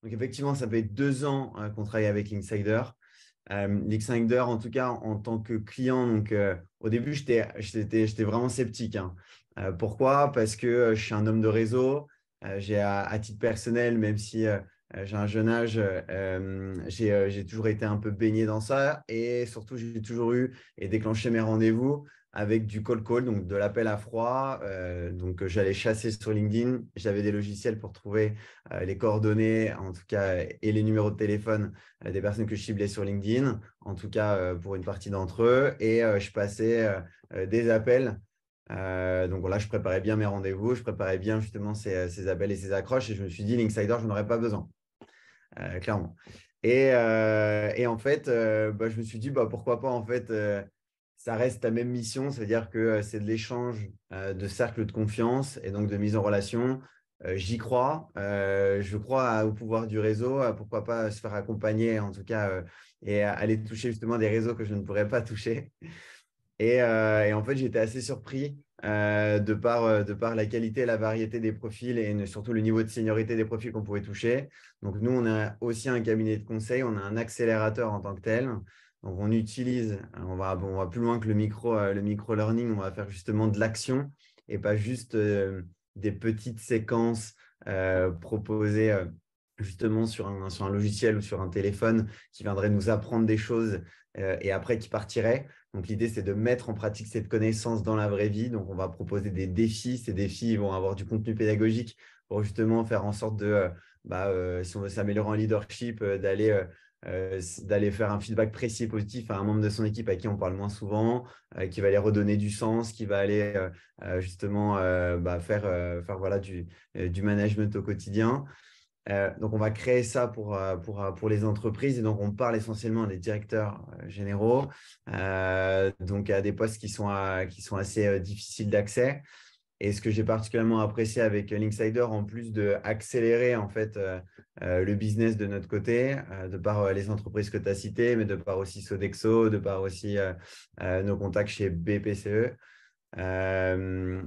Donc, effectivement, ça fait 2 ans qu'on travaille avec Linksider. Linksider, en tout cas, en tant que client, donc, au début, j'étais vraiment sceptique, hein. Pourquoi? Parce que je suis un homme de réseau. J'ai à titre personnel, même si j'ai un jeune âge, j'ai toujours été un peu baigné dans ça. Et surtout, j'ai toujours eu et déclenché mes rendez-vous avec du cold call, donc de l'appel à froid. Donc, j'allais chasser sur LinkedIn. J'avais des logiciels pour trouver les coordonnées, en tout cas, et les numéros de téléphone des personnes que je ciblais sur LinkedIn, en tout cas pour une partie d'entre eux. Et je passais des appels. Donc là, je préparais bien mes rendez-vous, je préparais bien justement ces appels et ces accroches. Et je me suis dit, Linksider, je n'en aurais pas besoin, clairement. Et en fait, je me suis dit, pourquoi pas, en fait, ça reste la même mission, c'est-à-dire que c'est de l'échange de cercles de confiance et donc de mise en relation. J'y crois, je crois au pouvoir du réseau, pourquoi pas se faire accompagner en tout cas et aller toucher justement des réseaux que je ne pourrais pas toucher. Et en fait, j'étais assez surpris de par la qualité et la variété des profils et surtout le niveau de seniorité des profils qu'on pouvait toucher. Donc, nous, on a aussi un cabinet de conseil, on a un accélérateur en tant que tel. Donc, on utilise, on va plus loin que le micro-learning, on va faire justement de l'action et pas juste des petites séquences proposées justement sur un logiciel ou sur un téléphone qui viendrait nous apprendre des choses et après qui partirait. Donc, l'idée, c'est de mettre en pratique cette connaissance dans la vraie vie. Donc, on va proposer des défis. Ces défis vont avoir du contenu pédagogique pour justement faire en sorte si on veut s'améliorer en leadership, d'aller faire un feedback précis et positif à un membre de son équipe à qui on parle moins souvent, qui va aller redonner du sens, qui va aller justement faire voilà, du management au quotidien. Donc, on va créer ça pour les entreprises. Et donc, on parle essentiellement à des directeurs généraux, donc à des postes qui sont assez difficiles d'accès. Et ce que j'ai particulièrement apprécié avec Linksider, en plus d'accélérer en fait le business de notre côté, de par les entreprises que tu as citées, mais de par aussi Sodexo, de par aussi nos contacts chez BPCE, euh,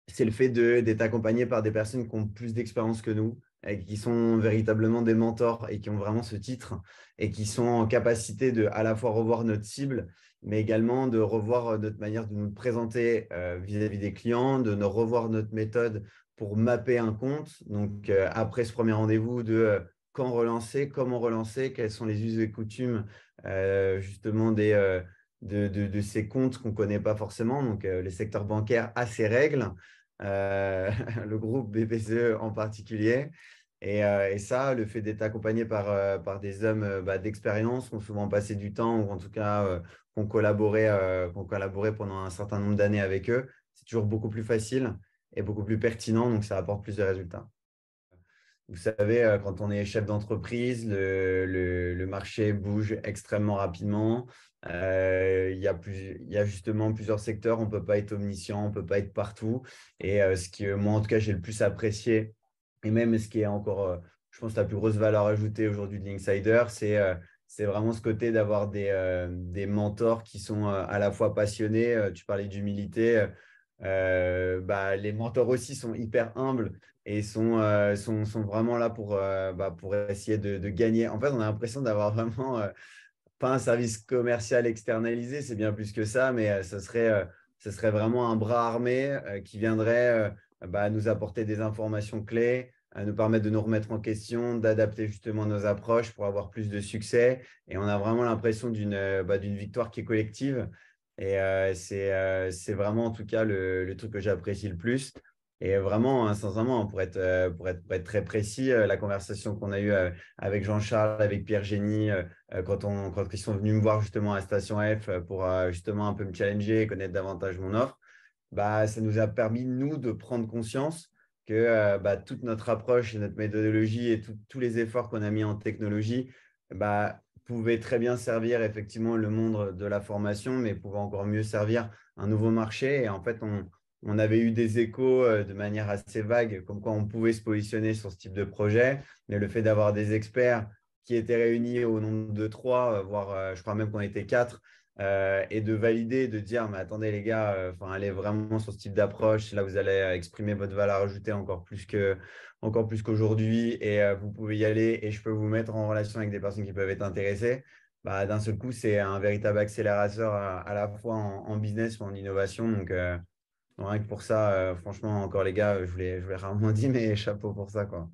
c'est le fait d'être accompagné par des personnes qui ont plus d'expérience que nous, et qui sont véritablement des mentors et qui ont vraiment ce titre et qui sont en capacité de à la fois revoir notre cible, mais également de revoir notre manière de nous présenter vis-à-vis des clients, de nous revoir notre méthode pour mapper un compte. Donc, après ce premier rendez-vous de quand relancer, comment relancer, quels sont les us et coutumes justement de ces comptes qu'on ne connaît pas forcément. Donc, les secteurs bancaires a ses règles, le groupe BPCE en particulier. Et ça, le fait d'être accompagné par des hommes d'expérience qui ont souvent passé du temps ou en tout cas qui ont collaboré pendant un certain nombre d'années avec eux, c'est toujours beaucoup plus facile et beaucoup plus pertinent. Donc, ça apporte plus de résultats. Vous savez, quand on est chef d'entreprise, le marché bouge extrêmement rapidement. Il y a justement plusieurs secteurs. On ne peut pas être omniscient, on ne peut pas être partout. Et ce que moi, en tout cas, j'ai le plus apprécié, et même ce qui est encore, je pense, la plus grosse valeur ajoutée aujourd'hui de Linksider, c'est vraiment ce côté d'avoir des mentors qui sont à la fois passionnés. Tu parlais d'humilité. Les mentors aussi sont hyper humbles et sont vraiment là pour essayer de gagner. En fait, on a l'impression d'avoir vraiment pas un service commercial externalisé, c'est bien plus que ça, mais ce serait vraiment un bras armé qui viendrait nous apporter des informations clés, nous permettre de nous remettre en question, d'adapter justement nos approches pour avoir plus de succès. Et on a vraiment l'impression d'une victoire qui est collective. Et c'est vraiment en tout cas le truc que j'apprécie le plus. Et vraiment, hein, sincèrement, pour être très précis, la conversation qu'on a eue avec Jean-Charles, avec Pierre Génie, quand ils sont venus me voir justement à Station F pour justement un peu me challenger et connaître davantage mon offre, ça nous a permis, nous, de prendre conscience que toute notre approche et notre méthodologie et tous les efforts qu'on a mis en technologie pouvaient très bien servir effectivement le monde de la formation, mais pouvaient encore mieux servir un nouveau marché. Et en fait, on avait eu des échos de manière assez vague, comme quoi on pouvait se positionner sur ce type de projet, mais le fait d'avoir des experts qui étaient réunis au nombre de 3, voire je crois même qu'on était 4, et de valider, de dire, mais attendez les gars, allez vraiment sur ce type d'approche. Là, vous allez exprimer votre valeur ajoutée encore plus qu'aujourd'hui et vous pouvez y aller et je peux vous mettre en relation avec des personnes qui peuvent être intéressées. Bah, d'un seul coup, c'est un véritable accélérateur à la fois en business ou en innovation. Donc, rien que pour ça, franchement, encore les gars, je vous l'ai rarement dit, mais chapeau pour ça, quoi.